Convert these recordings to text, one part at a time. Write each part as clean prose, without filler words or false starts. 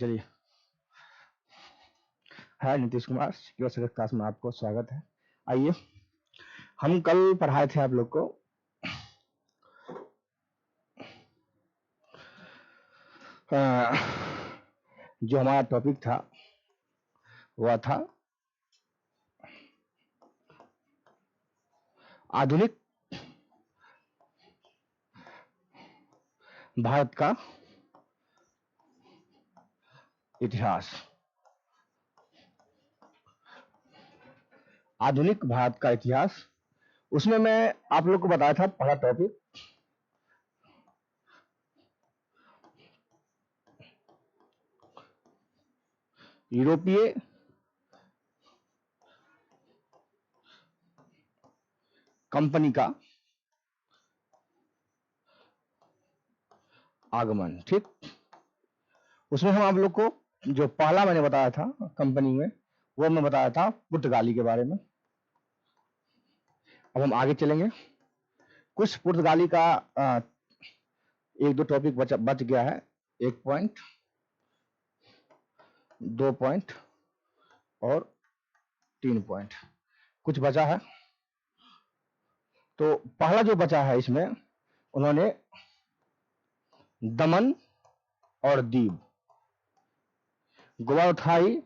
चलिए। Hi Nitish Kumar, secure service class में आपको स्वागत है। आइए, हम कल पढ़ाए थे आप लोग को जो हमारा टॉपिक था वह था आधुनिक भारत का इतिहास। आधुनिक भारत का इतिहास, उसमें मैं आप लोग को बताया था पहला टॉपिक यूरोपीय कंपनी का आगमन। ठीक, उसमें हम आप लोग को जो पहला मैंने बताया था कंपनी में, वो मैं बताया था पुर्तगाली के बारे में। अब हम आगे चलेंगे। कुछ पुर्तगाली का एक दो टॉपिक बच गया है, 1 पॉइंट, 2 पॉइंट और 3 पॉइंट कुछ बचा है। तो पहला जो बचा है इसमें, उन्होंने दमन और दीव, गोवा था ही,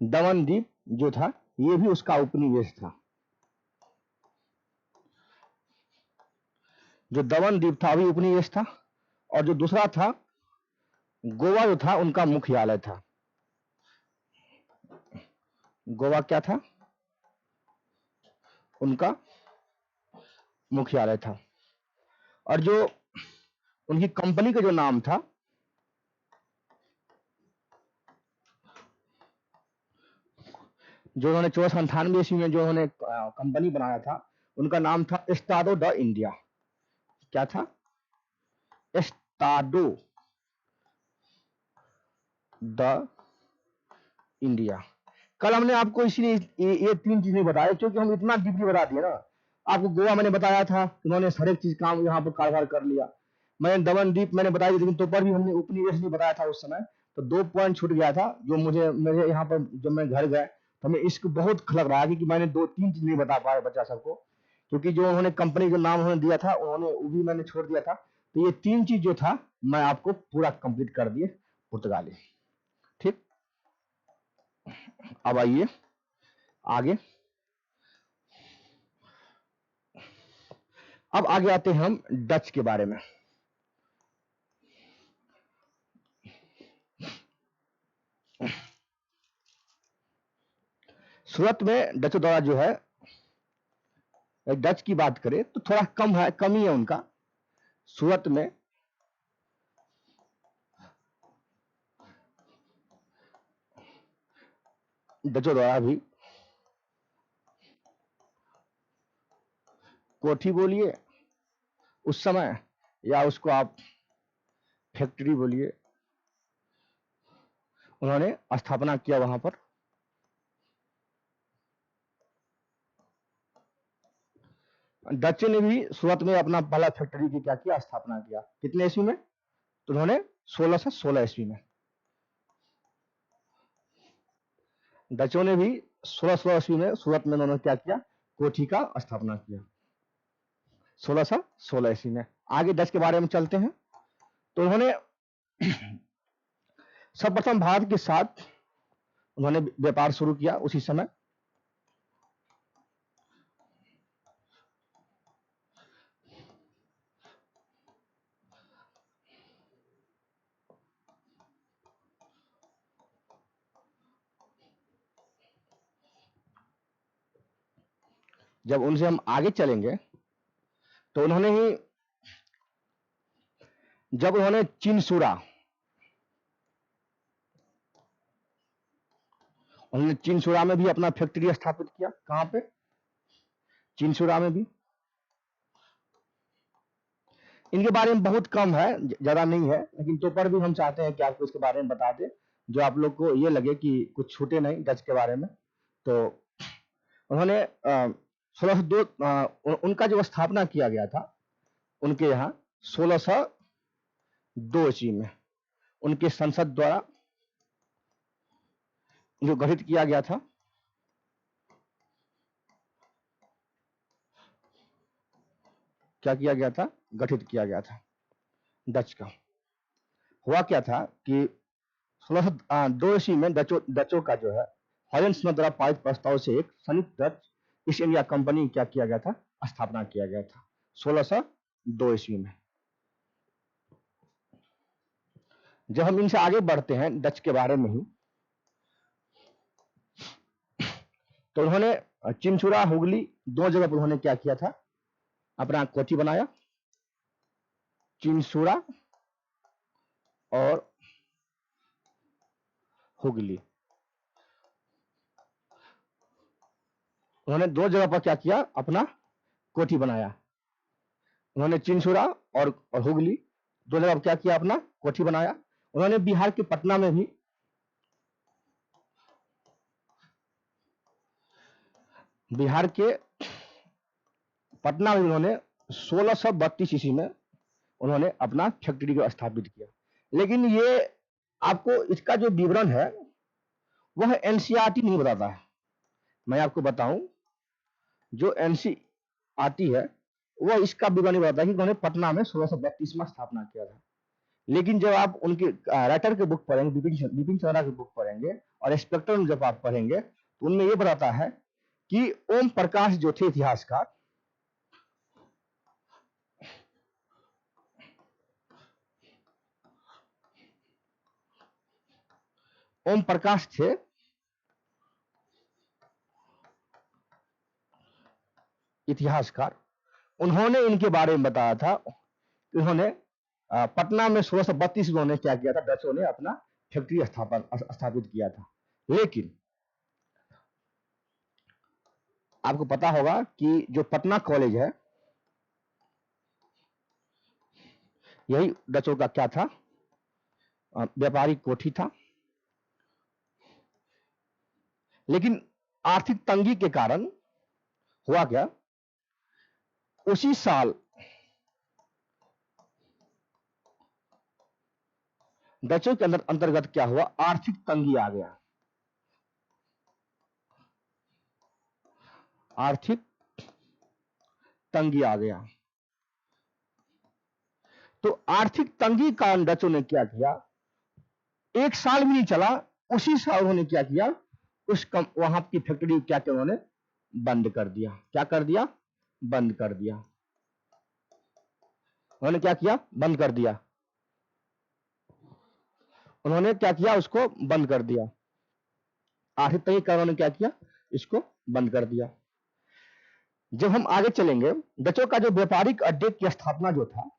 दमन द्वीप जो था ये भी उसका उपनिवेश था। जो दमन द्वीप था अभी उपनिवेश था, और जो दूसरा था गोवा जो था उनका मुख्यालय था। गोवा क्या था? उनका मुख्यालय था। और जो उनकी कंपनी का जो नाम था, जो उन्होंने 1498 ईस्वी में जो उन्होंने कंपनी बनाया था, उनका नाम था एस्टाडो द इंडिया। क्या था? एस्टाडो द इंडिया। कल हमने आपको इसलिए ये 3 चीजें बताई क्योंकि हम इतना डीपली बता दिए ना। आपको गोवा मैंने बताया था, उन्होंने हर एक चीज काम यहाँ पर कारभार कर लिया। मैंने दमन द्वीप मैंने बताई, लेकिन तो पर भी हमने उपनिवेश नहीं बताया था उस समय, तो 2 पॉइंट छूट गया था। जो मुझे मेरे यहाँ पर जब मैं घर गए तो हमें इसको बहुत लग रहा है कि मैंने 2-3 चीज नहीं बता पाया बच्चा सबको, क्योंकि जो उन्होंने कंपनी का नाम उन्होंने दिया था उन्होंने वो भी मैंने छोड़ दिया था। तो ये 3 चीज जो था मैं आपको पूरा कंप्लीट कर दिए पुर्तगाली। ठीक, अब आइए आगे। अब आगे आते हैं हम डच के बारे में। सूरत में डच द्वारा जो है, डच की बात करें तो थोड़ा कम है, कमी है उनका। सूरत में डचों द्वारा भी कोठी बोलिए उस समय, या उसको आप फैक्ट्री बोलिए, उन्होंने स्थापना किया वहां पर। डच ने भी सूरत में अपना पहला फैक्ट्री की क्या किया, स्थापना किया। कितने ईस्वी में? तो उन्होंने 1616 ईस्वी में। डचों ने भी 1616 ईस्वी में सूरत में उन्होंने क्या किया, कोठी का स्थापना किया, 1616 ईस्वी में। आगे डच के बारे में चलते हैं। तो उन्होंने सर्वप्रथम भारत के साथ उन्होंने व्यापार शुरू किया उसी समय। जब उनसे हम आगे चलेंगे तो उन्होंने ही, जब उन्होंने चिनसुरा, उन्होंने चिनसुरा में भी अपना फैक्ट्री स्थापित किया। कहां पे? चिनसुरा में भी। इनके बारे में बहुत कम है, ज्यादा नहीं है, लेकिन तो पर भी हम चाहते हैं कि आपको इसके बारे में बता दें, जो आप लोग को ये लगे कि कुछ छूटे नहीं डच के बारे में। तो उन्होंने 1602 उनका जो स्थापना किया गया था उनके यहाँ 1602 ईस्वी में उनके संसद द्वारा जो गठित किया गया था, क्या किया गया था? गठित किया गया था डच का। हुआ क्या था कि 1602 ईस्वी में डचों का जो है हॉलैंड द्वारा पारित प्रस्ताव से एक संयुक्त डच ईस्ट इंडिया कंपनी क्या किया गया था? स्थापना किया गया था 1602 ईस्वी में। जब हम इनसे आगे बढ़ते हैं डच के बारे में ही, तो उन्होंने चिनचुरा हुगली दो जगह पर उन्होंने क्या किया था? अपना कोठी बनाया, चिनसुरा और हुगली। उन्होंने दो जगह पर क्या किया? अपना कोठी बनाया। उन्होंने चिनसुरा और हुगली दो जगह पर क्या किया? अपना कोठी बनाया। उन्होंने बिहार के पटना में भी, बिहार के पटना में उन्होंने 1632 ईस्वी में उन्होंने अपना फैक्ट्री को स्थापित किया। लेकिन ये आपको इसका जो विवरण है वह एनसीईआरटी नहीं बताता है। मैं आपको बताऊं, जो एनसीईआरटी है वह इसका विवरण नहीं बताता कि उन्होंने पटना में 1632 में स्थापना किया था। लेकिन जब आप उनके राइटर के बुक पढ़ेंगे, बिपिन चंद्रा की बुक पढ़ेंगे और स्पेक्ट्रम जब आप पढ़ेंगे तो उनमें यह बताता है कि ओम प्रकाश जो थे इतिहासकार, ओम प्रकाश थे इतिहासकार। उन्होंने इनके बारे में बताया था कि उन्होंने पटना में 1632 उन्होंने क्या किया था? डचों ने अपना फैक्ट्री स्थापित किया था। लेकिन आपको पता होगा कि जो पटना कॉलेज है यही डचों का क्या था? व्यापारिक कोठी था। लेकिन आर्थिक तंगी के कारण हुआ क्या? उसी साल डचों के अंतर्गत क्या हुआ? आर्थिक तंगी आ गया। आर्थिक तंगी आ गया। तो आर्थिक तंगी का कारण डचों ने क्या किया? एक साल भी नहीं चला, उसी साल उन्होंने क्या किया? वहां की फैक्ट्री क्या किया? उन्होंने बंद कर दिया। क्या कर दिया? बंद कर दिया। उन्होंने क्या किया? बंद कर दिया। उन्होंने क्या किया? उसको बंद कर दिया। आर्थिक तंगी का उन्होंने क्या किया? इसको बंद कर दिया। जब हम आगे चलेंगे, डचों का जो व्यापारिक अड्डे की स्थापना जो था,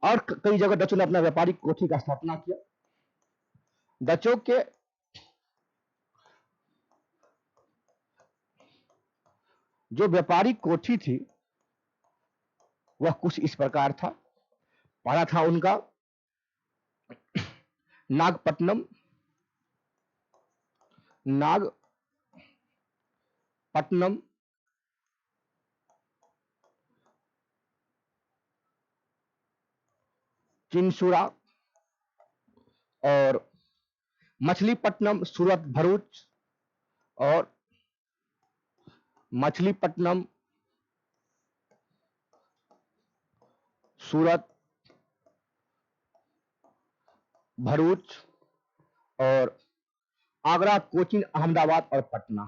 और कई जगह डचों ने अपना व्यापारिक कोठी का स्थापना किया। डचों के जो व्यापारिक कोठी थी वह कुछ इस प्रकार था। पहला था उनका नागपट्टनम, नागपट्टनम, चिनसुरा और मछलीपट्टनम, सूरत, भरूच और मछलीपट्टनम, सूरत, भरूच और आगरा, कोचीन, अहमदाबाद और पटना।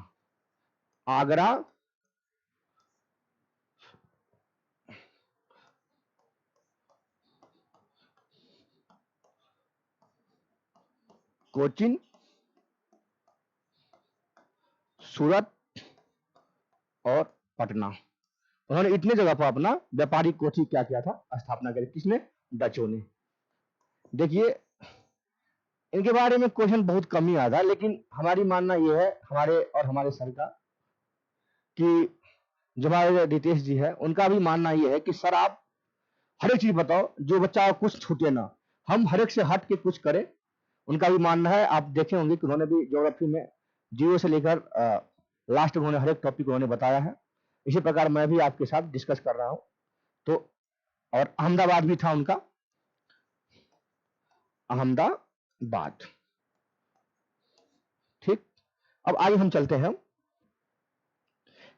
आगरा, कोचीन, सूरत और पटना। उन्होंने इतने जगह पर अपना व्यापारिक कोठी क्या किया था? स्थापना करी। किसने? डचों ने। देखिए, इनके बारे में क्वेश्चन बहुत कम ही आता है, लेकिन हमारी मानना यह है, हमारे और हमारे सर का, कि जो हमारे रितेश जी है उनका भी मानना यह है कि सर आप हर एक चीज बताओ जो बच्चा कुछ छूटे ना, हम हर एक से हट के कुछ करें। उनका भी मानना है। आप देखे होंगे कि उन्होंने भी ज्योग्राफी में जीरो से लेकर लास्ट उन्होंने हर एक टॉपिक उन्होंने बताया है। इसी प्रकार मैं भी आपके साथ डिस्कस कर रहा हूं। तो और अहमदाबाद भी था उनका, अहमदाबाद। ठीक, अब आगे हम चलते हैं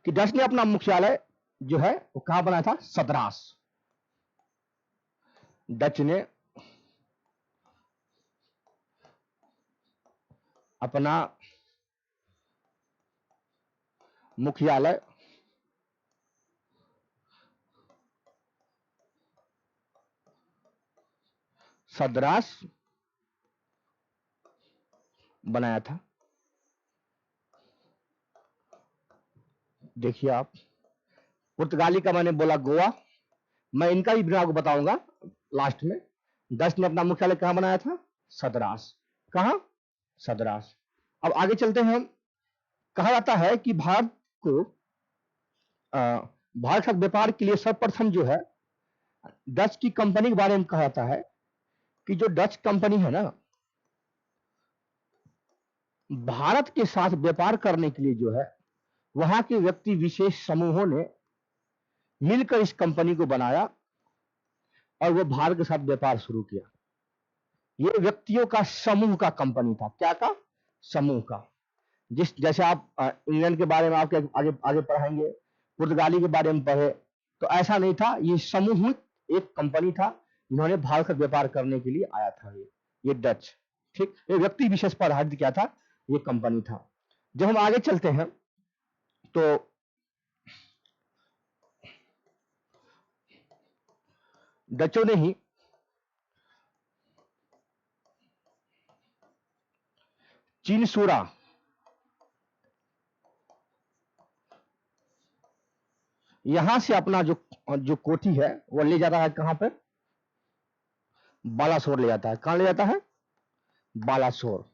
कि डच ने अपना मुख्यालय जो है वो कहां बनाया था? सतरास। डच ने अपना मुख्यालय सदरास बनाया था। देखिए आप, पुर्तगाली का मैंने बोला गोवा, मैं इनका भी आपको बताऊंगा लास्ट में। डच ने अपना मुख्यालय कहां बनाया था? सदरास। कहां? सदरास। अब आगे चलते हैं हम। कहा जाता है कि भारत को भारत के साथ व्यापार के लिए सर्वप्रथम जो है डच की कंपनी के बारे में कहा जाता है कि जो डच कंपनी है ना, भारत के साथ व्यापार करने के लिए जो है वहां के व्यक्ति विशेष समूहों ने मिलकर इस कंपनी को बनाया और वो भारत के साथ व्यापार शुरू किया। ये व्यक्तियों का समूह का कंपनी था। क्या का? समूह का। जिस जैसे आप इंग्लैंड के बारे में आपके आगे आगे पढ़ाएंगे, पुर्तगाली के बारे में पढ़े, तो ऐसा नहीं था। ये समूह एक कंपनी था जिन्होंने भारत का व्यापार करने के लिए आया था। ये डच, ठीक, ये व्यक्ति विशेष पर आधारित क्या था? ये कंपनी था। जब हम आगे चलते हैं तो डचों ने ही चिनसुरा, यहां से अपना जो जो कोठी है वो ले जाता है कहां पे? बालासोर ले जाता है। कहां ले जाता है? बालासोर।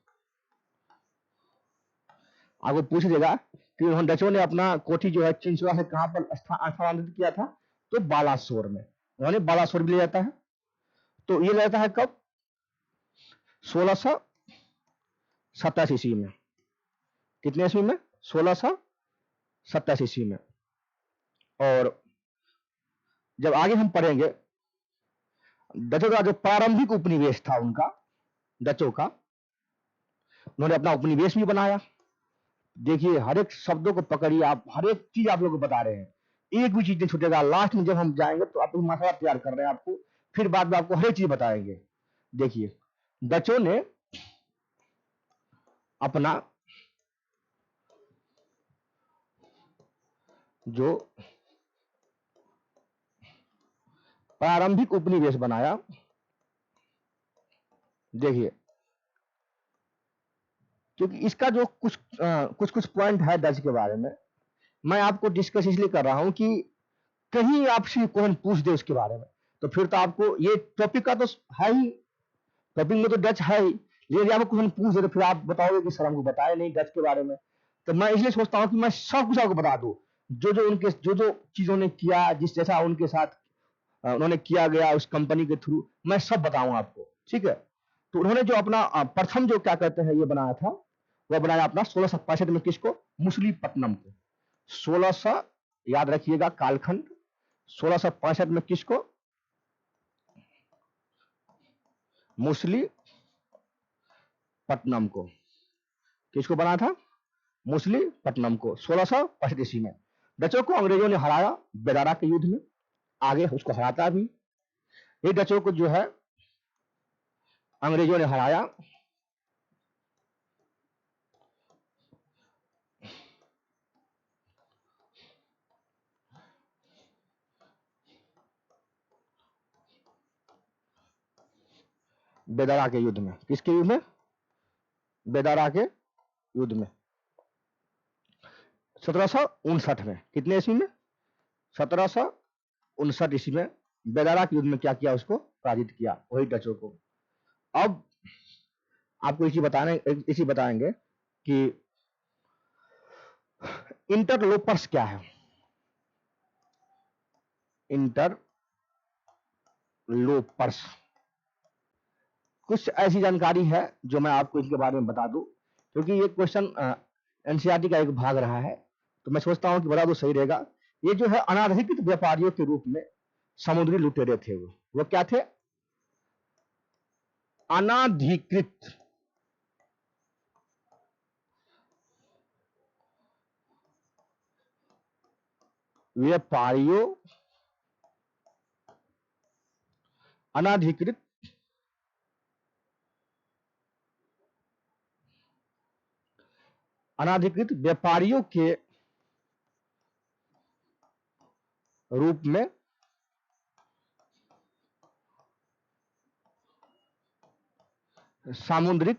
आपको पूछ देगा कि उन्होंने डचों ने अपना कोठी जो है चिनसुरा से कहां पर स्थानांतरित किया था? तो बालासोर में। उन्होंने बालासोर भी ले जाता है। तो ये ले जाता है कब? 1627 ईस्वी में। कितने ईस्वी में? 1627 ईस्वी में। और जब आगे हम पढ़ेंगे, डचों का जो प्रारंभिक उपनिवेश था उनका, डचों का, उन्होंने अपना उपनिवेश भी बनाया। देखिए हर एक शब्दों को पकड़िए आप, हर एक चीज आप लोग को बता रहे हैं, एक भी चीज नहीं छूटेगा। लास्ट में जब हम जाएंगे तो आप मसला तैयार कर रहे हैं आपको, फिर बाद में आपको हर एक चीज बताएंगे। देखिए डचों ने अपना जो प्रारंभिक उपनिवेश बनाया, देखिए क्योंकि इसका जो कुछ पॉइंट है डच के बारे में, मैं आपको डिस्कस इसलिए कर रहा हूं कि कहीं आपसे क्वेश्चन पूछ दे उसके बारे में, तो फिर तो आपको ये टॉपिक का तो है ही, टॉपिक में तो डच है ही, लेकिन आपको क्वेश्चन पूछ दे तो फिर आप बताओगे कि सर हमको बताया नहीं डच के बारे में। तो मैं इसलिए सोचता हूँ कि मैं सब कुछ आपको बता दूं, जो चीजों ने किया, जिस जैसा उनके साथ उन्होंने किया गया उस कंपनी के थ्रू, मैं सब बताऊंगा आपको, ठीक है। तो उन्होंने जो अपना प्रथम जो क्या कहते हैं ये बनाया था, वह बनाया अपना 1665 में। किसको? मुसलीपट्टनम को। 1600, याद रखिएगा कालखंड, 1665 में किसको? मुसलीपट्टनम को। किसको बनाया था? मुसलीपट्टनम को 1665 ईस्वी में। डचों को अंग्रेजों ने हराया बेदारा के युद्ध में, आगे उसको हराता भी। ये डचों को जो है अंग्रेजों ने हराया। बेदारा के युद्ध में। किसके युद्ध में? बेदारा के युद्ध में 1759 में। कितने ईस्वी में? 1759 ईस्वी में बेदारा के युद्ध में क्या किया? उसको पराजित किया, वही डचों को। अब आपको इसी बताएंगे कि इंटरलोपर्स क्या है। इंटरलोपर्स कुछ ऐसी जानकारी है जो मैं आपको इसके बारे में बता दूं, क्योंकि ये क्वेश्चन एनसीईआरटी का एक भाग रहा है, तो मैं सोचता हूं कि बता दो सही रहेगा। ये जो है अनाधिकृत व्यापारियों के रूप में समुद्री लुटेरे थे। वो क्या थे? अनाधिकृत व्यापारियों अनाधिकृत व्यापारियों के रूप में सामुद्रिक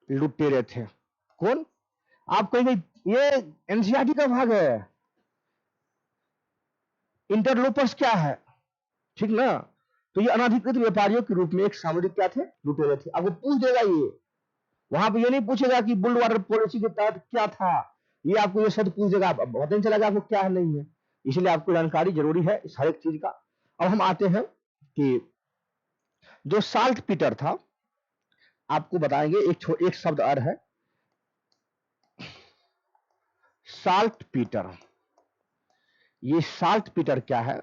लुटेरे थे। कौन? आप कहेंगे ये एनसीईआरटी का भाग है, इंटरलोपर्स क्या है, ठीक ना? तो ये अनाधिकृत व्यापारियों के रूप में एक सामुदायिक क्या थे, लुटेरे थे। आपको पूछ देगा ये, वहां पे ये नहीं पूछेगा कि बुल्ड वाटर पॉलिसी के तहत क्या था, ये आपको ये शब्द पूछ देगा, पता नहीं चलेगा आपको क्या है नहीं है। इसलिए आपको जानकारी जरूरी है इस हर एक चीज का। अब हम आते हैं कि जो साल्ट पीटर था, आपको बताएंगे एक शब्द और है साल्ट पीटर। ये साल्ट पीटर क्या है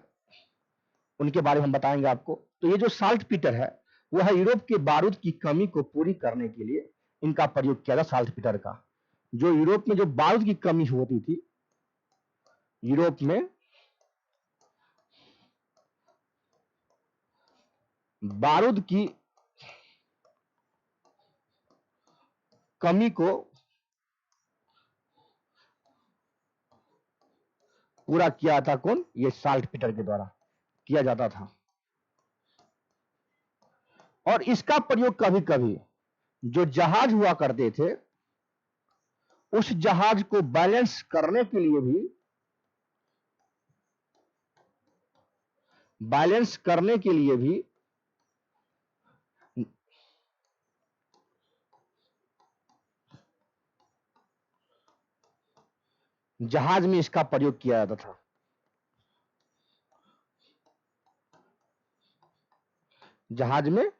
उनके बारे में हम बताएंगे आपको। तो ये जो साल्ट पीटर है वो है यूरोप के बारूद की कमी को पूरी करने के लिए इनका प्रयोग किया था। साल्ट पीटर का जो यूरोप में जो बारूद की कमी होती थी, यूरोप में बारूद की कमी को पूरा किया था कौन? ये साल्ट पीटर के द्वारा किया जाता था। और इसका प्रयोग कभी कभी जो जहाज हुआ करते थे उस जहाज को बैलेंस करने के लिए भी, जहाज में इसका प्रयोग किया जाता था। जहाज में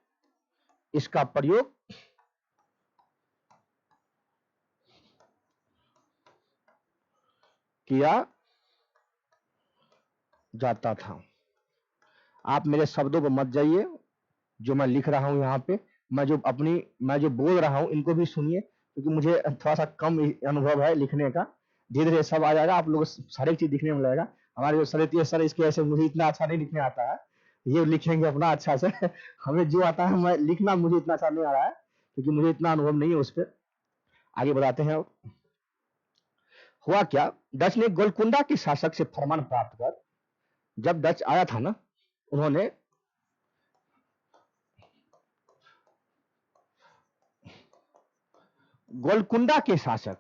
इसका प्रयोग किया जाता था। आप मेरे शब्दों पर मत जाइए, जो मैं लिख रहा हूं यहाँ पे, मैं जो बोल रहा हूं इनको भी सुनिए, क्योंकि मुझे थोड़ा सा कम अनुभव है लिखने का। धीरे धीरे सब आ जाएगा, आप लोग सारी चीज दिखने में लगेगा। हमारे जो सर सर इसके ऐसे मुझे इतना अच्छा नहीं लिखने आता है, ये लिखेंगे अपना अच्छा से हमें जो आता है मैं लिखना मुझे इतना अच्छा नहीं आ रहा है, क्योंकि मुझे इतना अनुभव नहीं है उस पर। आगे बढ़ाते हैं। हुआ क्या, डच ने गोलकुंडा के शासक से फरमान प्राप्त कर, जब डच आया था ना, उन्होंने गोलकुंडा के शासक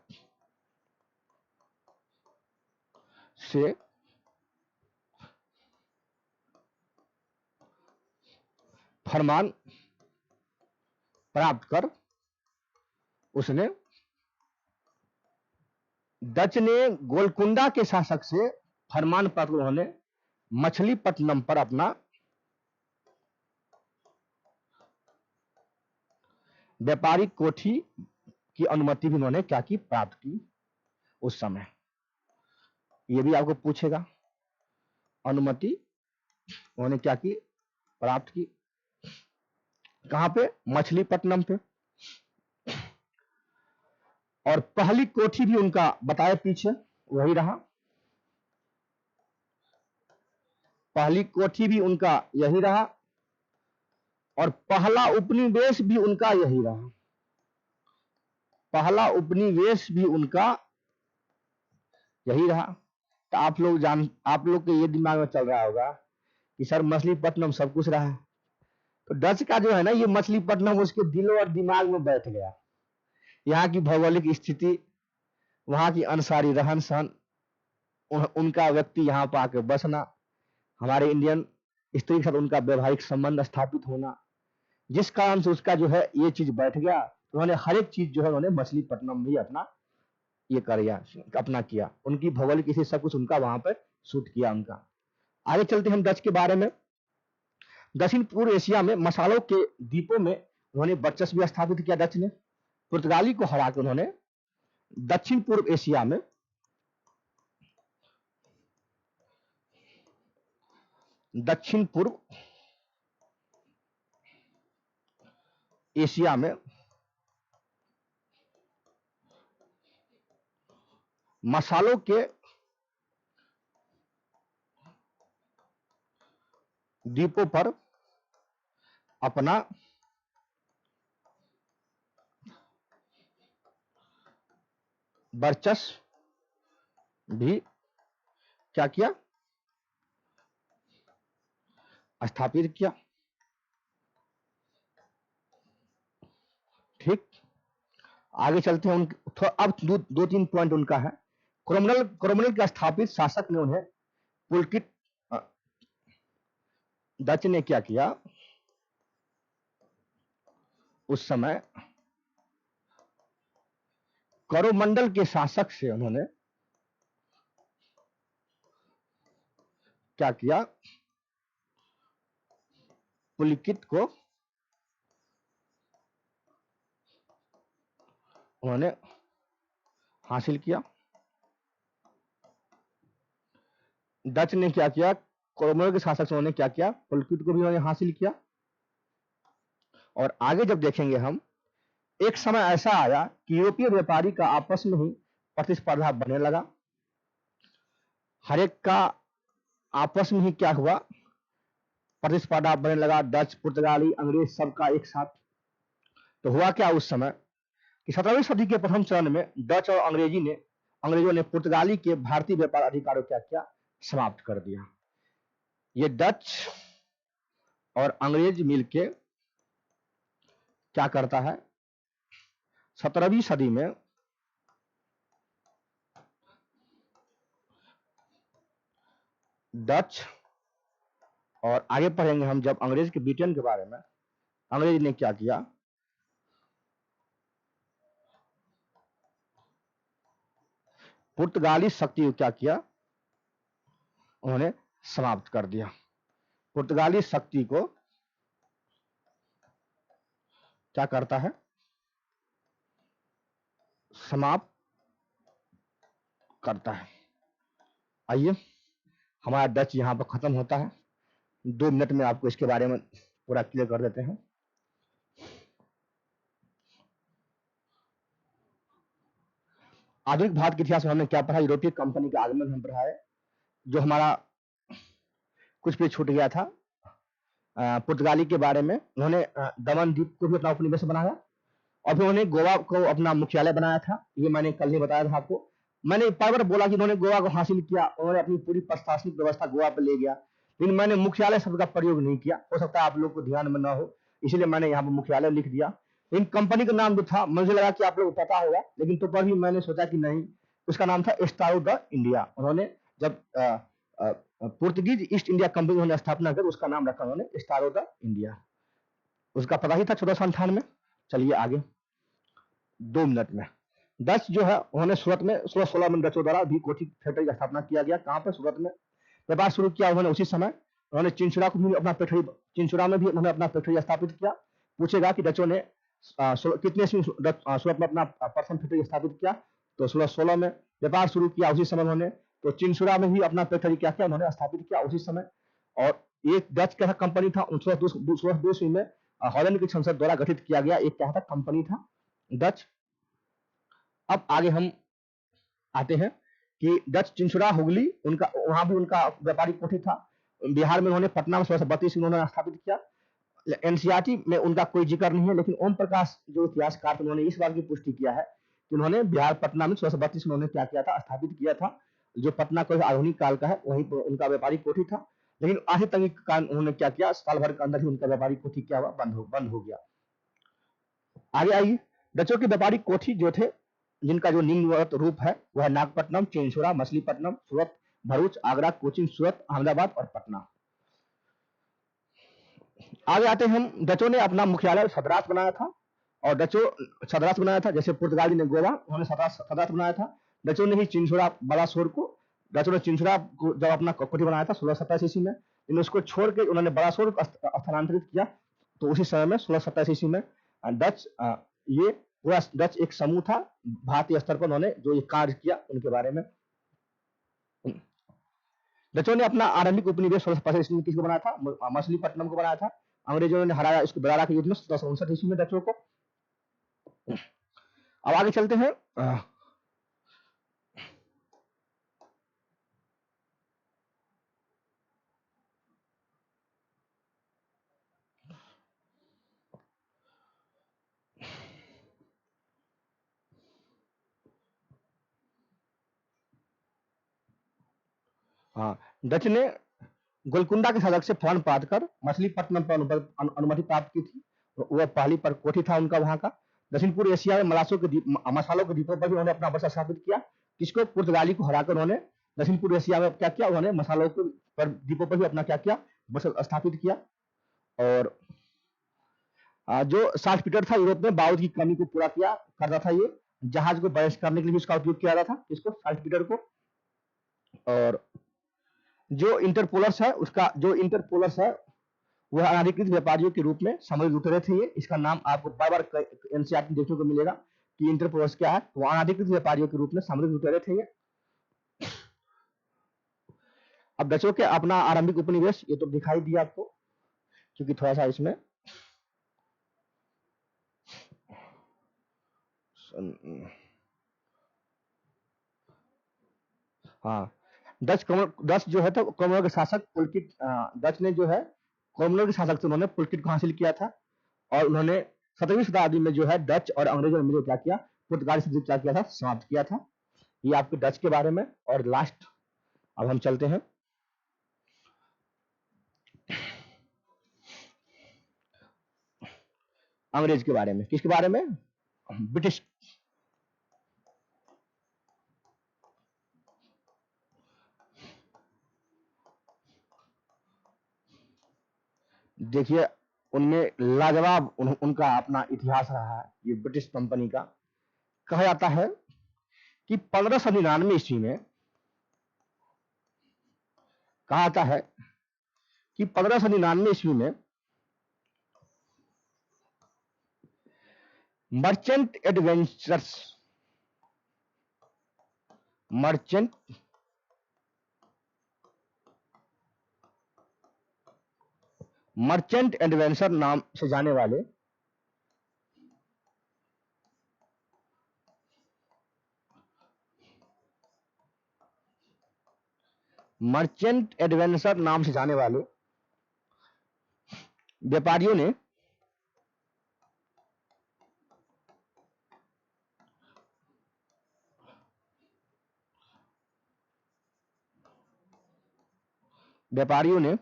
से फरमान प्राप्त कर उसने डच ने गोलकुंडा के शासक से फरमान प्राप्त कर उन्होंने मछलीपट्टनम पर अपना व्यापारिक कोठी की अनुमति भी उन्होंने क्या की, प्राप्त की। उस समय ये भी आपको पूछेगा, अनुमति उन्होंने क्या की, प्राप्त की। कहां पे? मछलीपट्टनम पे। और पहली कोठी भी उनका बताए पीछे वही रहा, पहली कोठी भी उनका यही रहा, और पहला उपनिवेश भी उनका यही रहा। पहला उपनिवेश भी उनका यही रहा। तो आप लोग के ये दिमाग में चल रहा होगा कि सर मछलीपट्टनम सब कुछ रहा है। तो डच का जो है ना, ये मछलीपट्टनम उसके दिल और दिमाग में बैठ गया। यहाँ की भौगोलिक स्थिति, वहां की अंसारी रहन सहन, उनका व्यक्ति यहाँ पर आके बसना, हमारे इंडियन स्त्री के साथ उनका वैवाहिक संबंध स्थापित होना, जिस कारण से उसका जो है ये चीज बैठ गया। तो उन्होंने हर एक चीज जो है उन्होंने मछलीपट्टनम भी अपना ये कर अपना किया। उनकी भौगोलिक स्थिति सब कुछ उनका वहां पर शूट किया उनका। आगे चलते हैं डच के बारे में। दक्षिण पूर्व एशिया में मसालों के द्वीपों में उन्होंने वर्चस्व स्थापित किया। डच ने पुर्तगाली को हरा के उन्होंने दक्षिण पूर्व एशिया में दक्षिण पूर्व एशिया में मसालों के द्वीपों पर अपना वर्चस्व भी क्या किया, स्थापित किया। ठीक, आगे चलते हैं। अब दो तीन पॉइंट उनका है। क्रोमनल के स्थापित शासक ने उन्हें पुलकित, डच ने क्या किया उस समय, कोरोमंडल के शासक से उन्होंने क्या किया, पुलकित को उन्होंने हासिल किया। डच ने क्या किया, कोरोमंडल के शासक से उन्होंने क्या किया, पुलकित को भी उन्होंने हासिल किया। और आगे जब देखेंगे हम, एक समय ऐसा आया कि यूरोपीय व्यापारी का आपस में ही प्रतिस्पर्धा बनने लगा। हर एक का आपस में ही क्या हुआ, प्रतिस्पर्धा बनने लगा। डच, पुर्तगाली, अंग्रेज सबका एक साथ। तो हुआ क्या उस समय कि 17वीं सदी के प्रथम चरण में डच और अंग्रेजों ने पुर्तगाली के भारतीय व्यापार अधिकारों क्या किया, समाप्त कर दिया। ये डच और अंग्रेज मिलके क्या करता है, 17वीं सदी में डच, और आगे पढ़ेंगे हम जब अंग्रेज के ब्रिटेन के बारे में, अंग्रेज ने क्या किया, पुर्तगाली शक्ति को क्या किया, उन्होंने समाप्त कर दिया। पुर्तगाली शक्ति को क्या करता है, समाप्त करता है। आइए, हमारा डच यहां पर खत्म होता है। 2 मिनट में आपको इसके बारे में पूरा क्लियर कर देते हैं। आधुनिक भारत के इतिहास में हमने क्या पढ़ा, यूरोपीय कंपनी का आगमन हम पढ़ा है। जो हमारा कुछ भी छूट गया था पुर्तगाली के बारे में, उन्होंने दमन द्वीप को भी अपना उपनिवेश बनाया और फिर उन्होंने गोवा को अपना मुख्यालय बनाया था। ये मैंने कल ही बताया था आपको। मैंने बार बार बोला कि उन्होंने गोवा को हासिल किया, उन्होंने अपनी पूरी प्रशासनिक व्यवस्था गोवा पर ले गया, लेकिन मैंने मुख्यालय शब्द का प्रयोग नहीं किया। हो सकता है आप लोग को ध्यान में ना हो, इसलिए मैंने यहाँ पर मुख्यालय लिख दिया। लेकिन कंपनी का नाम जो था, मुझे लगा कि आप लोग को पता होगा, लेकिन तो पर भी मैंने सोचा कि नहीं, उसका नाम था एस्टाडो द इंडिया। उन्होंने जब पुर्तगीज ईस्ट इंडिया कंपनी उन्होंने स्थापना कर, उसका नाम रखा उन्होंने एस्टाडो द इंडिया। उसका पता ही था 1498 में। चलिए आगे, 2 मिनट में। डच जो है, उन्होंने सूरत में 1616 में डचों द्वारा भी कोठी फैक्ट्री की स्थापना किया गया। कहाँ पर, सूरत में व्यापार शुरू किया उन्होंने। उसी समय उन्होंने चिंचुरा को भी अपना फैक्ट्री, चिंचुरा में भी उन्होंने अपना फैक्ट्री स्थापित किया। पूछेगा कि डचों ने कितने सूरत में अपना प्रथम फैक्ट्री स्थापित किया, तो 1616 में व्यापार शुरू किया उसी समय उन्होंने। तो चिंचुरा में भी अपना फैक्ट्री क्या किया, उन्होंने स्थापित किया उसी समय। और एक डच का कंपनी था, 1602 ईस्वी में हॉलैंड की संसद द्वारा गठित किया गया एक क्या था, कंपनी था डच। अब आगे हम आते हैं कि डच चिंचुरा, हुगली, उनका वहां भी उनका व्यापारिक कोठी था। बिहार में उन्होंने पटना में 1632 में उन्होंने स्थापित किया। एनसीईआरटी में उनका कोई जिक्र नहीं है, लेकिन ओम प्रकाश जो इतिहासकार थे, उन्होंने इस बात की पुष्टि किया है कि उन्होंने बिहार पटना में 1632 में उन्होंने क्या किया था, स्थापित किया था। जो पटना को आधुनिक काल का है, वहीं पर उनका व्यापारिक कोठी था। लेकिन आधी तंगी के कारण उन्होंने क्या किया, साल भर के अंदर ही उनका व्यापारिक कोठी क्या हुआ, बंद हो गया। आगे आइए, डचों के व्यापारिक कोठी जो थे, जिनका जो निम्नवत रूप है, वह है नागपट्टनम, चिंचुरा, मछलीपट्टनम, सूरत, भरूच, आगरा, कोचीन, सूरत, अहमदाबाद और पटना। आगे आते हम, डचों ने अपना मुख्यालय सदरास बनाया था, और डचों सदरास बनाया था, जैसे पुर्तगाली ने गोवा, उन्होंने सदरास बनाया था। डचों ने ही चिंचुरा, बलासोर को, डचों ने चिंचुरा को जब अपना कोठी बनाया था 1627 ईस्वी में, लेकिन उसको छोड़ के उन्होंने बलासोर को स्थानांतरित किया। तो उसी समय में 1627 ईस्वी में डच, ये पूरा डच एक समूह था भारतीय स्तर पर, उन्होंने जो ये कार्य किया उनके बारे में। डचों ने अपना आरंभिक उपनिवेश 1625 ईस्वी में किसको बनाया था, मछलीपट्टनम को बनाया था। अंग्रेजों ने हराया इसको बरारा के युद्ध में 1759 ईस्वी में डचों को। अब आगे चलते हैं। हाँ, डच ने गोलकुंडा के शासक से फौरन प्राप्त कर मछलीपट्टनम पर अनुमति प्राप्त की थी। वह पहली कोठी था उनका वहां का। दक्षिण पूर्व एशिया में मसालों के द्वीपों पर भी उन्होंने अपना वर्चस्व स्थापित किया। किसको? पुर्तगाली को हराकर उन्होंने दक्षिण पूर्व एशिया में क्या किया? उन्होंने मसालों के द्वीपों पर भी अपना क्या किया? वर्चस्व स्थापित किया। और जो साल्ट पीटर था यूरोप में बारूद की कमी को पूरा किया करता था। ये जहाज को बैलेंस करने के लिए इसका उपयोग किया जाता था, इसको साल्ट पीटर को। और जो इंटरपोलर्स है उसका जो इंटरपोलर्स है वह अनाधिकृत व्यापारियों के रूप में समुद्र लुटेरे थे। ये इसका नाम आपको बार बार एनसीईआरटी देखने को मिलेगा कि इंटरपोलर्स क्या है। तो अनाधिकृत व्यापारियों के रूप में समुद्र लुटेरे थे ये। अब डचों के अपना आरंभिक उपनिवेश ये तो दिखाई दिया आपको, क्योंकि थोड़ा सा इसमें हाँ, डच जो है तो कॉमनवेल्थ के शासक पुलकित, डच ने जो है कॉमनवेल्थ के शासक से उन्होंने पुलकित को हासिल किया था। और उन्होंने 17वीं शताब्दी में जो है डच और अंग्रेजों ने मिलकर क्या किया? पुर्तगाली से क्या किया था? समाप्त किया था। ये आपके डच के बारे में। और लास्ट अब हम चलते हैं अंग्रेज के बारे में। किसके बारे में? ब्रिटिश। देखिए उनमें लाजवाब उनका अपना इतिहास रहा है ये ब्रिटिश कंपनी का। कहा जाता है कि 1599 ईस्वी में कहा जाता है कि 1599 ईस्वी में merchant adventures merchant merchant adventure नाम से जाने वाले मर्चेंट एडवेंचर नाम से जाने वाले व्यापारियों ने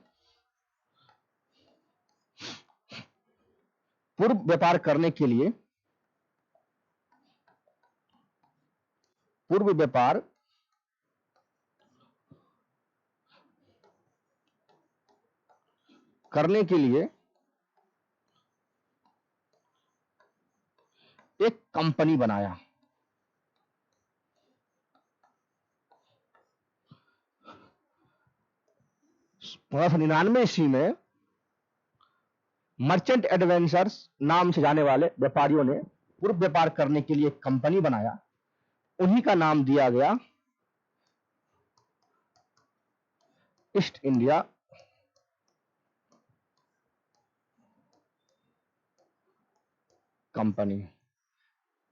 पूर्व व्यापार करने के लिए पूर्व व्यापार करने के लिए एक कंपनी बनाया। 1599 ईस्वी में मर्चेंट एडवेंचर्स नाम से जाने वाले व्यापारियों ने पूर्व व्यापार करने के लिए एक कंपनी बनाया। उन्हीं का नाम दिया गया ईस्ट इंडिया कंपनी।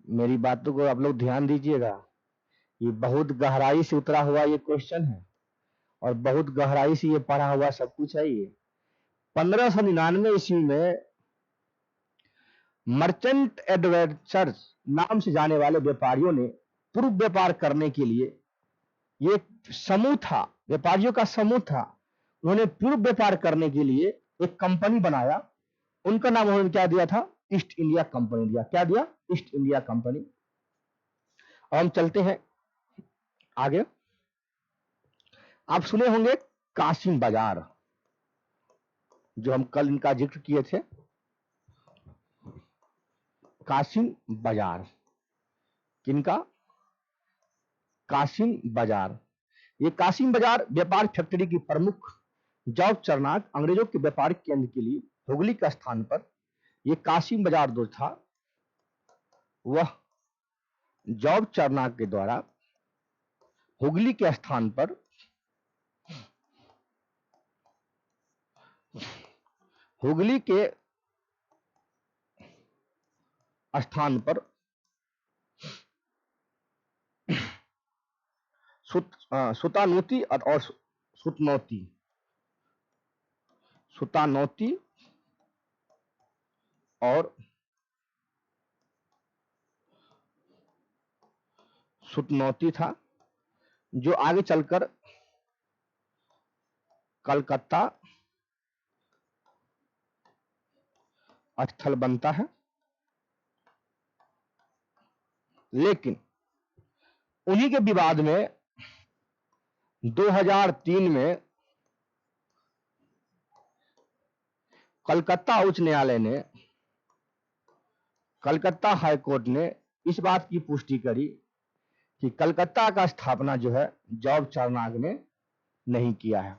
मेरी बातों को आप लोग ध्यान दीजिएगा, ये बहुत गहराई से उतरा हुआ ये क्वेश्चन है और बहुत गहराई से ये पढ़ा हुआ सब कुछ है। ये 1599 ईस्वी में मर्चेंट एडवेंचर्स नाम से जाने वाले व्यापारियों ने पूर्व व्यापार करने के लिए, ये समूह था, व्यापारियों का समूह था। उन्होंने पूर्व व्यापार करने के लिए एक कंपनी बनाया। उनका नाम उन्होंने क्या दिया था? ईस्ट इंडिया कंपनी दिया। क्या दिया? East India company. अब हम चलते हैं आगे। आप सुने होंगे कासिम बाजार, जो हम कल इनका जिक्र किए थे। कासिम बाजार किनका? कासिम बाजार। ये कासिम बाजार व्यापार फैक्ट्री की प्रमुख जॉब चरनाक अंग्रेजों के व्यापारिक केंद्र के लिए हुगली के स्थान पर ये कासिम बाजार जो था वह जॉब चरनाक के द्वारा हुगली के स्थान पर हुगली के स्थान पर सुतानोती और सुतनौती सुतानौती और सुतनौती था, जो आगे चलकर कलकत्ता स्थल बनता है, लेकिन उन्हीं के विवाद में 2003 में कलकत्ता उच्च न्यायालय ने, कलकत्ता हाईकोर्ट ने इस बात की पुष्टि करी कि कलकत्ता का स्थापना जो है जॉर्ज चारनाग ने नहीं किया है।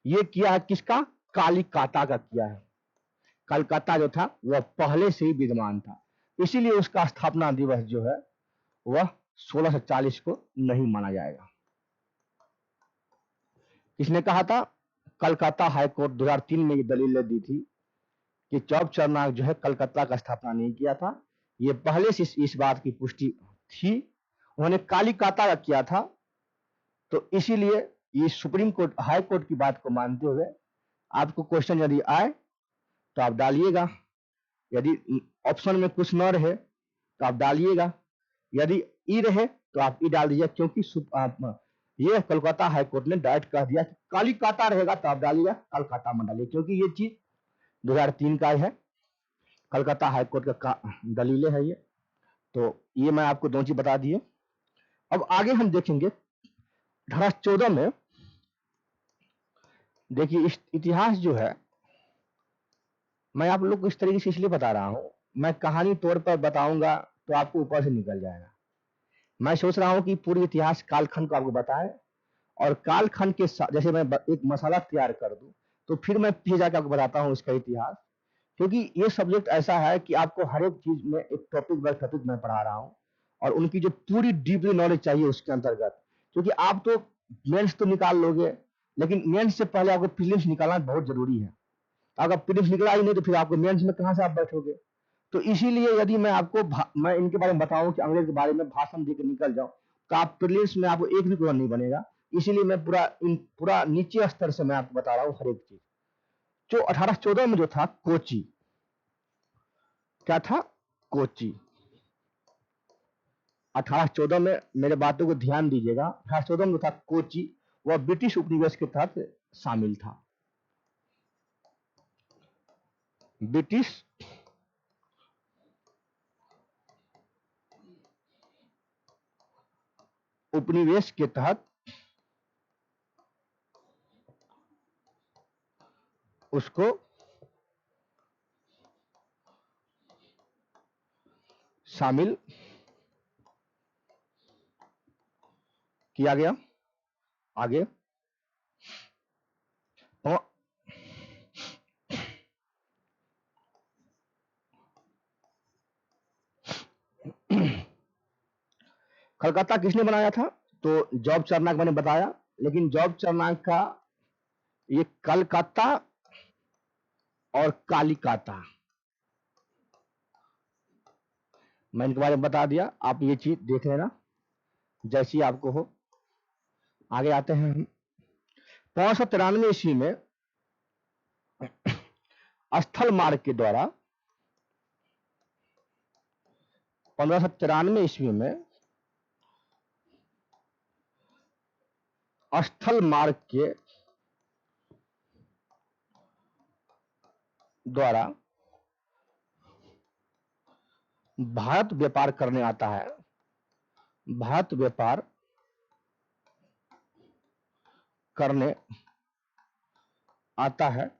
ये किया है किसका? कालिकाता का किया है। कलकत्ता जो था वह पहले से ही विद्यमान था, इसीलिए उसका स्थापना दिवस जो है वह 1640 को नहीं माना जाएगा। किसने कहा था? कलकत्ता हाईकोर्ट 2003 में ये दलील दी थी कि जॉर्ज चारनाग जो है कलकत्ता का स्थापना नहीं किया था। ये पहले से इस बात की पुष्टि थी, उन्होंने कालिकाता का किया था। तो इसीलिए ये सुप्रीम कोर्ट, हाई कोर्ट की बात को मानते हुए आपको क्वेश्चन यदि आए तो आप डालिएगा, यदि ऑप्शन में कुछ न रहे तो आप डालिएगा, यदि ई रहे तो आप ई डाल दीजिए, क्योंकि ये कोलकाता हाईकोर्ट ने डायरेक्ट कह दिया कि कालिकाता रहेगा तो आप डालिएगा, कलकत्ता मत डालिए, क्योंकि ये चीज 2003 का है, कलकत्ता हाईकोर्ट का दलीलें है ये। तो ये मैं आपको दो चीज बता दिए। अब आगे हम देखेंगे 1814 में। देखिए इतिहास जो है मैं आप लोग को इस तरीके से इसलिए बता रहा हूं, मैं कहानी तौर पर बताऊंगा तो आपको ऊपर से निकल जाएगा। मैं सोच रहा हूं कि पूरी इतिहास कालखंड को आपको बताएं, और कालखंड के साथ जैसे मैं एक मसाला तैयार कर दूं तो फिर मैं पीछे जाकर आपको बताता हूं इसका इतिहास। क्योंकि ये सब्जेक्ट ऐसा है कि आपको हर एक चीज में एक टॉपिक बाय टॉपिक मैं पढ़ा रहा हूं, और उनकी जो पूरी डीपली नॉलेज चाहिए उसके अंतर्गत। क्योंकि आप तो मेंस तो निकाल लोगे, लेकिन मेंस से पहले आपको प्रीलिम्स निकालना बहुत जरूरी है। अगर प्रीलिम्स निकला ही नहीं तो फिर आपको मेंस में कहां से आप बैठोगे? तो इसीलिए यदि मैं आपको मैं इनके बारे में बताऊं कि अंग्रेज के बारे में भाषण देकर निकल जाऊं तो आप प्रीलिम्स में आपको एक भी क्वेश्चन नहीं बनेगा। इसीलिए मैं पूरा नीचे स्तर से मैं आपको बता रहा हूं हर एक चीज। जो 1814 में जो था कोची, क्या था? कोची। 1814 में मेरे बातों को ध्यान दीजिएगा, 1814 में जो था कोची, वह ब्रिटिश उपनिवेश के तहत शामिल था। ब्रिटिश उपनिवेश के तहत उसको शामिल किया गया। आगे कलकत्ता किसने बनाया था? तो जॉर्ज चारनाग मैंने बताया, लेकिन जॉर्ज चारनाग का ये कलकत्ता और कालिकाता मैं इनके बारे में बता दिया, आप ये चीज देख लेना जैसी आपको हो। आगे आते हैं हम 1593 ईस्वी में स्थल मार्ग के द्वारा, 1593 ईस्वी में स्थल मार्ग के द्वारा भारत व्यापार करने आता है, भारत व्यापार करने आता है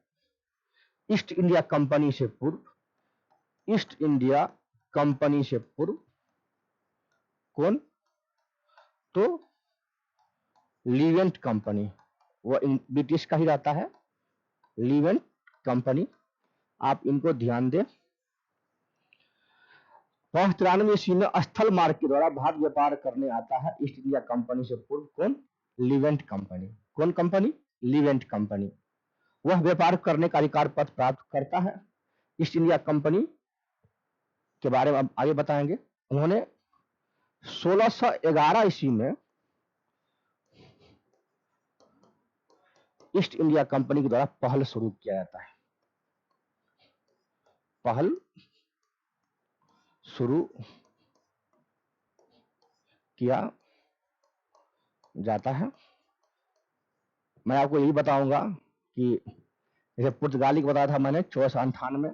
ईस्ट इंडिया कंपनी से पूर्व, ईस्ट इंडिया कंपनी से पूर्व। कौन? तो लीवेंट कंपनी, वह ब्रिटिश का ही रहता है, लीवेंट कंपनी, आप इनको ध्यान दें। 1593 ईस्वी में स्थल मार्ग के द्वारा भारत व्यापार करने आता है ईस्ट इंडिया कंपनी से पूर्व। कौन? लीवेंट कंपनी। कौन कंपनी? लीवेंट कंपनी। वह व्यापार करने का अधिकार पत्र प्राप्त करता है। ईस्ट इंडिया कंपनी के बारे में अब आगे बताएंगे। उन्होंने 1611 ईस्वी में ईस्ट इंडिया कंपनी के द्वारा पहल शुरू किया जाता है, पहल शुरू किया जाता है। मैं आपको यही बताऊंगा कि जैसे पुर्तगाली का बताया था मैंने 1498,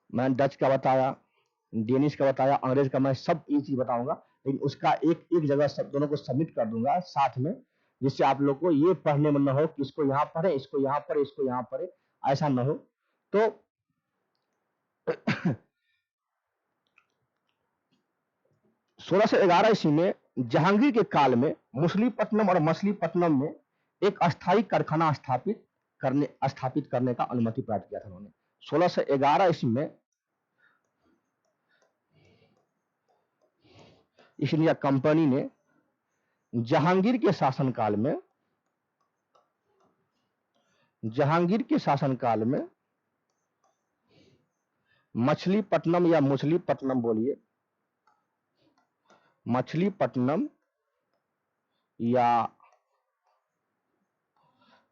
मैंने डच का बताया, डेनिश का बताया, अंग्रेज का, मैं सब ये चीज बताऊंगा, लेकिन उसका एक एक जगह सब दोनों को सबमिट कर दूंगा साथ में, जिससे आप लोग को ये पढ़ने में न हो कि इसको यहाँ पढ़े, इसको यहाँ पढ़े, इसको यहाँ पढ़े, ऐसा न हो। तो 1611 ईस्वी में जहांगीर के काल में मुसलीपट्टनम और मछलीपट्टनम में एक अस्थायी कारखाना स्थापित करने का अनुमति प्राप्त किया था उन्होंने। 1611 ईस्वी में ईस्ट इंडिया कंपनी ने जहांगीर के शासनकाल में मछलीपट्टनम या मुसलीपट्टनम बोलिए, मछलीपट्टनम या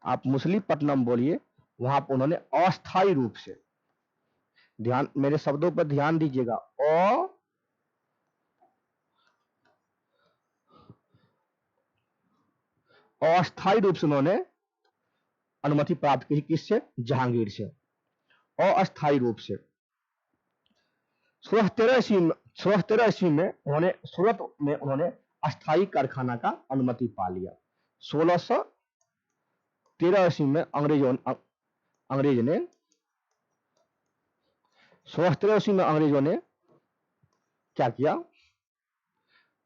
आप मुसलीपट्टनम बोलिए, वहां पर उन्होंने अस्थायी रूप से, ध्यान, मेरे शब्दों पर ध्यान दीजिएगा, अस्थायी रूप से उन्होंने अनुमति प्राप्त की। किससे? जहांगीर से, अस्थायी रूप से। 1613 ईस्वी में उन्होंने सूरत में उन्होंने अस्थायी कारखाना का अनुमति पा लिया। 1613 ईस्वी में अंग्रेज ने 1613 ईस्वी में अंग्रेजों ने क्या किया?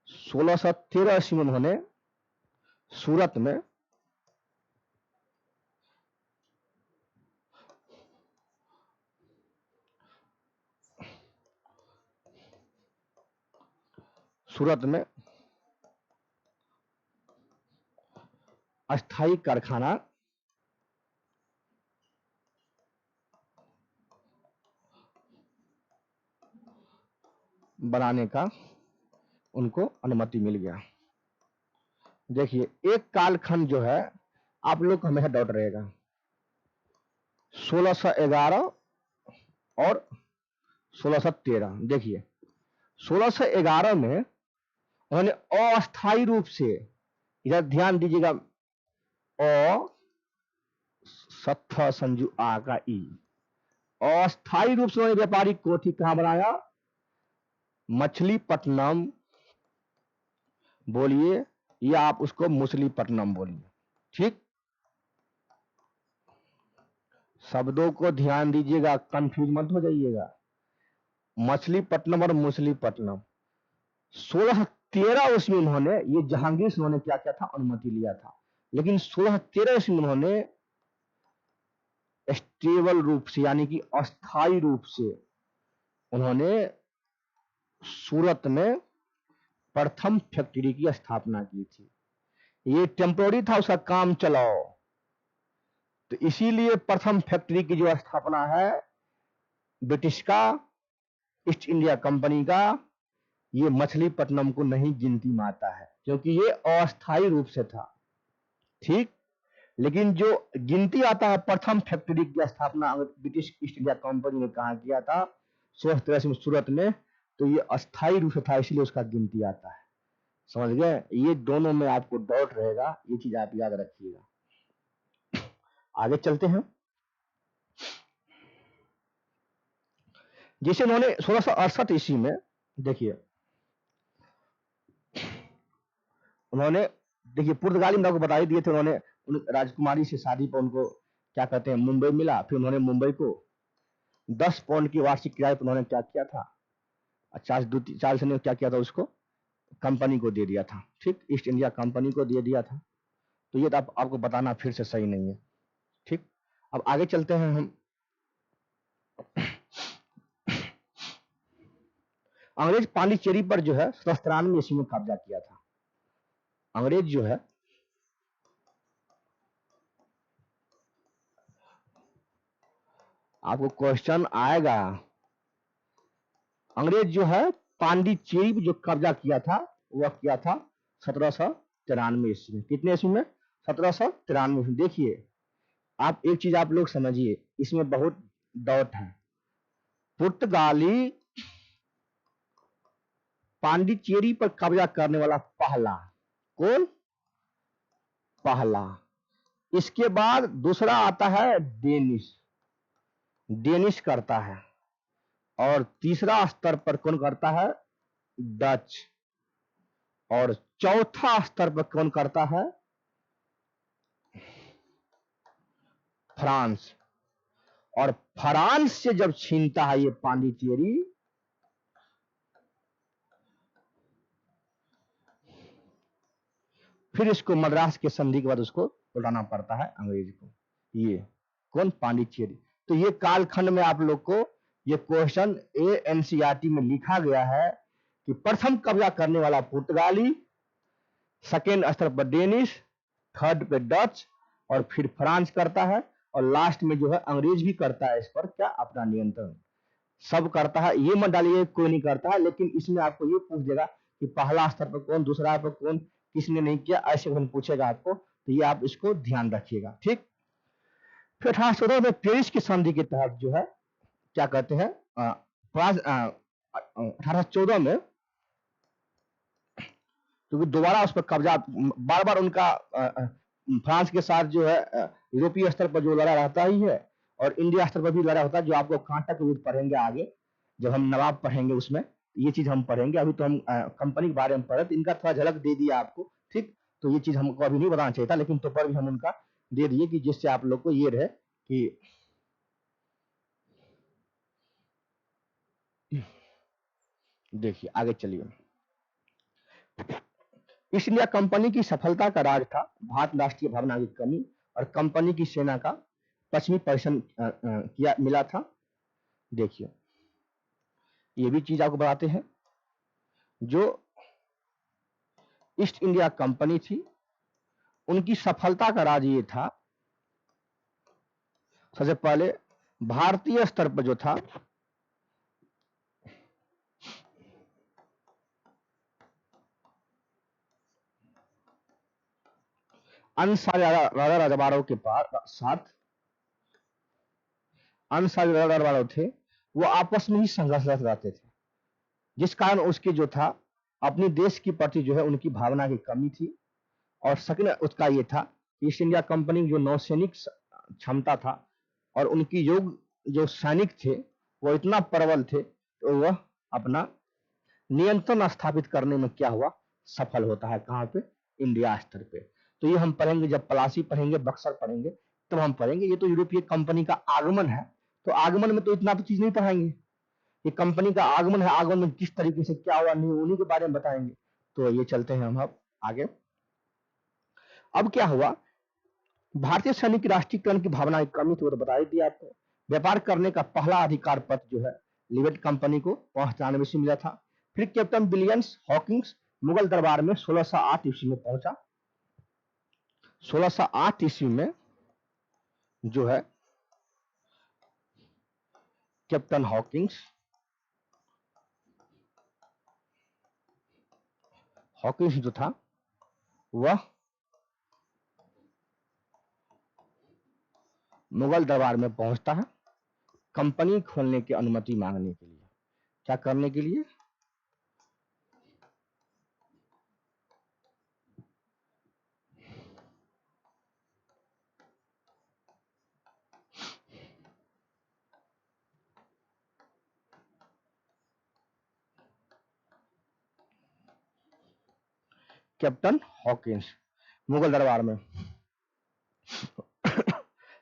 1613 ईस्वी में उन्होंने सूरत में अस्थायी कारखाना बनाने का उनको अनुमति मिल गया। देखिए, एक कालखंड जो है आप लोग को हमेशा डाउट रहेगा, 1611 और 1613। देखिए, 1611 में उन्होंने अस्थायी रूप से, इधर ध्यान दीजिएगा, सत्थ संजू आ का ई, अस्थायी रूप से उन्होंने व्यापारिक कोठी कहां बनाया? मछलीपट्टनम बोलिए या आप उसको मुसलीपट्टनम बोलिए, ठीक। शब्दों को ध्यान दीजिएगा, कंफ्यूज मत हो जाइएगा। मछलीपट्टनम और मुसलीपट्टनम 1613 ईस्वी में उन्होंने, ये जहांगीर से उन्होंने क्या किया था? अनुमति लिया था। लेकिन 1613 ईस्वी में उन्होंने स्टेबल रूप से, यानी कि अस्थायी रूप से उन्होंने सूरत में प्रथम फैक्ट्री की स्थापना की थी। ये टेम्पोररी था, उसका काम चलाओ, तो इसीलिए प्रथम फैक्ट्री की जो स्थापना है ब्रिटिश का, ईस्ट इंडिया कंपनी का, ये मछलीपट्टनम को नहीं गिनती में आता है, क्योंकि ये अस्थायी रूप से था, ठीक। लेकिन जो गिनती आता है प्रथम फैक्ट्री की स्थापना ब्रिटिश ईस्ट इंडिया कंपनी ने कहा किया था 1683 में सूरत में, तो ये अस्थायी रूप से था, इसलिए उसका गिनती आता है। समझ गए? ये दोनों में आपको डाउट रहेगा, ये चीज आप याद रखिएगा। आगे चलते हैं। जैसे उन्होंने 1668 ईस्वी में, देखिए उन्होंने, देखिए पुर्तगाली में आपको बता ही दिए थे, उन्होंने राजकुमारी से शादी पर उनको क्या कहते हैं मुंबई मिला, फिर उन्होंने मुंबई को 10 पाउंड की वार्षिक किराए पर उन्होंने क्या किया था, चार्ल्स ने क्या किया था, उसको कंपनी को दे दिया था, ठीक, ईस्ट इंडिया कंपनी को दे दिया था। तो ये तो आपको बताना फिर से सही नहीं है, ठीक। अब आगे चलते हैं हम। अंग्रेज पांडिचेरी पर जो है 1793 ईस्वी में कब्जा किया था। अंग्रेज जो है आपको क्वेश्चन आएगा, अंग्रेज जो है पांडिचेरी पर जो कब्जा किया था वह किया था 1793 ईस्वी में। कितने ईस्वी में? 1793 ईस्वी। देखिए, आप एक चीज आप लोग समझिए, इसमें बहुत डाउट है। पुर्तगाली पांडिचेरी पर कब्जा करने वाला पहला, कौन? पहला। इसके बाद दूसरा आता है डेनिश, डेनिश करता है। और तीसरा स्तर पर कौन करता है? डच। और चौथा स्तर पर कौन करता है? फ्रांस। और फ्रांस से जब छीनता है ये पांडिचेरी, फिर इसको मद्रास के संधि के बाद उसको लौटाना पड़ता है अंग्रेज को। ये कौन? पांडिचेरी। तो ये कालखंड में आप लोग को ये क्वेश्चन एनसीईआरटी में लिखा गया है कि प्रथम कब्जा करने वाला पुर्तगाली, सेकेंड स्तर पर डेनिश, थर्ड पे डच, और फिर फ्रांस करता है, और लास्ट में जो है अंग्रेज भी करता है इस पर क्या? अपना नियंत्रण। सब करता है, ये मत डालिए कोई नहीं करता है, लेकिन इसमें आपको ये पूछ देगा कि पहला स्तर पर कौन, दूसरा पर कौन, किसने नहीं किया, ऐसे हम पूछेगा आपको। तो ये आप इसको ध्यान रखिएगा, ठीक। फिर 1814 में पेरिस की संधि के तहत जो है क्या कहते हैं, 1814 में, क्योंकि दोबारा उस पर कब्जा, बार बार उनका फ्रांस के साथ जो है यूरोपीय स्तर पर जो लड़ा रहता ही है, और इंडिया स्तर पर भी लड़ा होता है, जो आपको कांटक युद्ध पढ़ेंगे आगे जब हम नवाब पढ़ेंगे, उसमें ये चीज हम पढ़ेंगे। अभी तो हम कंपनी के बारे में पढ़े, तो इनका थोड़ा झलक दे दिया आपको, ठीक। तो ये चीज हमको अभी नहीं बताना चाहिए था, लेकिन तो पर भी हम उनका दे दिए कि जिससे आप लोग को ये रहे कि देखिए आगे चलिए। ईस्ट इंडिया कंपनी की सफलता का राज था भारत राष्ट्रीय भावना की कमी और कंपनी की सेना का पश्चिमी परिश्रम किया मिला था। देखिए ये भी चीज आपको बताते हैं। जो ईस्ट इंडिया कंपनी थी, उनकी सफलता का राज ये था, सबसे पहले भारतीय स्तर पर जो था, अन्य सारे राजा रजवाड़ों के साथ, अन्य सारे राजा रजवाड़ों थे, वो आपस में ही संघर्ष रहते थे, जिस कारण उसकी जो था अपनी देश के प्रति जो है उनकी भावना की कमी थी। और सेकंड उसका ये था कि ईस्ट इंडिया कंपनी की जो नौसैनिक क्षमता था और उनकी जो सैनिक थे वो इतना प्रबल थे, तो वह अपना नियंत्रण स्थापित करने में क्या हुआ? सफल होता है। कहाँ पे? इंडिया स्तर पे। तो ये हम पढ़ेंगे, जब पलासी पढ़ेंगे, बक्सर पढ़ेंगे, तब हम पढ़ेंगे। ये तो यूरोपीय कंपनी का आगमन है, तो आगमन में तो इतना तो चीज नहीं पढ़ाएंगे। ये कंपनी का आगमन है, आगमन में किस तरीके से क्या हुआ, नहीं, उन्हीं के बारे में बताएंगे। तो ये चलते हैं हम अब आगे। अब क्या हुआ? भारतीय सैनिक की राष्ट्रीयकरण की भावना की कमी थी, वो तो बता ही दिया आपको। व्यापार करने का पहला अधिकार पत्र जो है लिवेट कंपनी को 95 से मिला था। फिर कैप्टन विलियम्स हॉकिंस मुगल दरबार में 1608 ईस्वी में पहुंचा। 1608 ईस्वी में जो है कैप्टन हॉकिंस जो था वह मुगल दरबार में पहुंचता है कंपनी खोलने की अनुमति मांगने के लिए। क्या करने के लिए? कैप्टन हॉकिंस मुगल दरबार में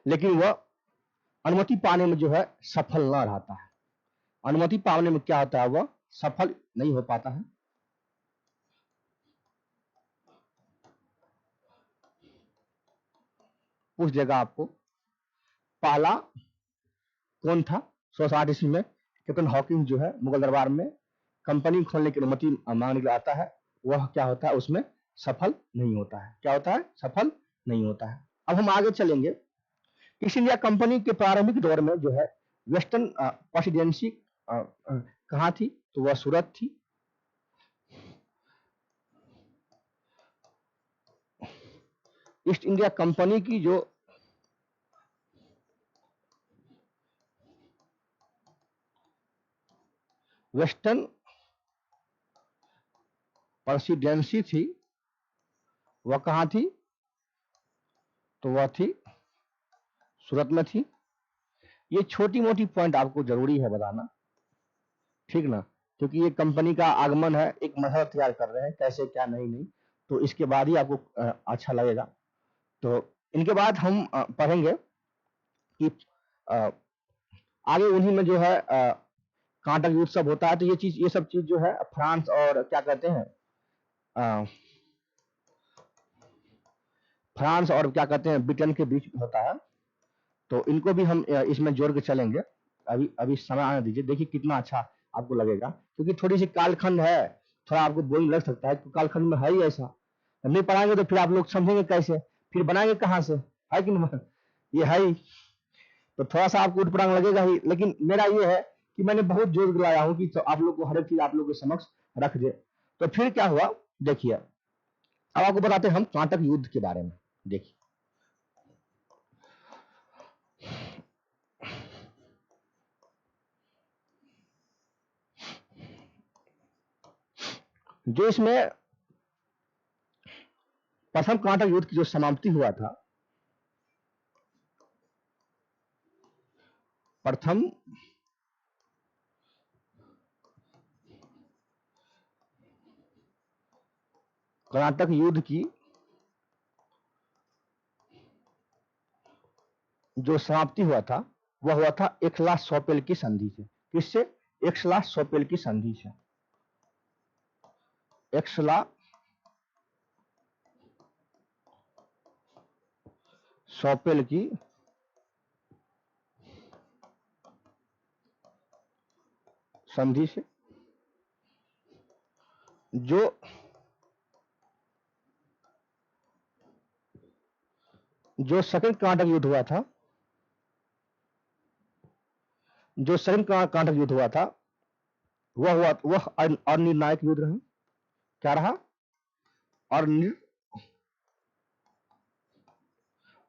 लेकिन वह अनुमति पाने में जो है सफल न रहता है। अनुमति पाने में क्या होता है? वह सफल नहीं हो पाता है। पूछ देगा आपको। पहला कौन था? 1608 ईस्वी में कैप्टन हॉकिंस जो है मुगल दरबार में कंपनी खोलने की अनुमति मांगने के लिए आता है। वह क्या होता है? उसमें सफल नहीं होता है। क्या होता है? सफल नहीं होता है। अब हम आगे चलेंगे। ईस्ट इंडिया कंपनी के प्रारंभिक दौर में जो है वेस्टर्न प्रेसिडेंसी कहाँ थी? तो वह सूरत थी। ईस्ट इंडिया कंपनी की जो वेस्टर्न प्रेसिडेंसी थी वह कहाँ थी? तो वह थी सूरत में थी। ये छोटी मोटी पॉइंट आपको जरूरी है बताना, ठीक ना, क्योंकि ये कंपनी का आगमन है, एक मसला तैयार कर रहे हैं कैसे क्या नहीं नहीं, तो इसके बाद ही आपको अच्छा लगेगा। तो इनके बाद हम पढ़ेंगे कि आगे उन्हीं में जो है कांटक युद्ध सब होता है। तो ये सब चीज जो है फ्रांस और क्या कहते हैं फ्रांस और क्या कहते हैं ब्रिटेन के बीच होता है। तो इनको भी हम इसमें जोड़ के चलेंगे। अभी अभी समय आने दीजिए, देखिए कितना अच्छा आपको लगेगा, क्योंकि थोड़ी सी कालखंड है, थोड़ा आपको बोरिंग लग सकता है, तो कालखंड में है ही ऐसा, नहीं पढ़ाएंगे तो फिर आप लोग समझेंगे कैसे, फिर बनाएंगे कहाँ से, है कि नहीं, ये है ही। तो थोड़ा सा आपको उटपटांग लगेगा ही, लेकिन मेरा ये है कि मैंने बहुत जोर दिलाया हूँ कि तो आप लोग को हर एक चीज आप लोग के समक्ष रख दे। तो फिर क्या हुआ देखिए, अब आपको बताते हैं हम कांटक युद्ध के बारे में। देखिए जो इसमें प्रथम कांटक युद्ध की जो समाप्ति हुआ था, प्रथम कर्नाटक युद्ध की जो समाप्ति हुआ था वह हुआ था एक्सला-सोपेल की संधि से। किससे? एक्सला-सोपेल की संधि से। एक्सला-सोपेल की संधि से जो सेकंड कर्नाटक युद्ध हुआ था, जो सेकंड कर्नाटक युद्ध हुआ था वह अनिर्णायक युद्ध रहा। क्या रहा?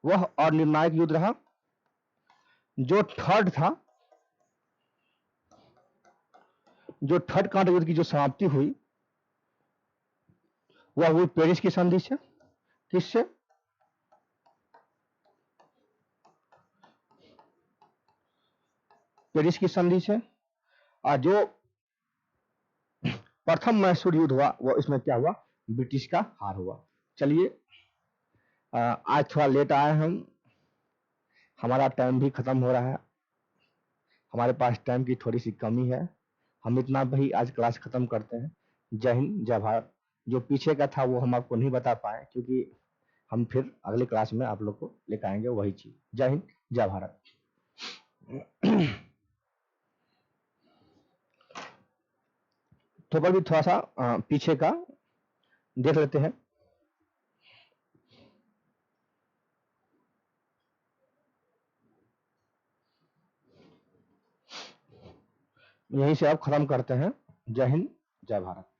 वह अनिर्णायक युद्ध रहा। जो थर्ड था, जो थर्ड कर्नाटक युद्ध की जो समाप्ति हुई वह हुई पेरिस की संधि से। किससे? पेरिस की संधि से। और जो प्रथम मैसूर युद्ध हुआ वो इसमें क्या हुआ? ब्रिटिश का हार हुआ। चलिए आज थोड़ा लेट आए हम, हमारा टाइम भी खत्म हो रहा है, हमारे पास टाइम की थोड़ी सी कमी है, हम इतना ही आज क्लास खत्म करते हैं। जय हिंद जय भारत। जो पीछे का था वो हम आपको नहीं बता पाए, क्योंकि हम फिर अगले क्लास में आप लोग को लेकर आएंगे वही चीज। जय हिंद जय भारत। तो पर भी थोड़ा सा पीछे का देख लेते हैं। यहीं से अब खत्म करते हैं। जय हिंद जय भारत।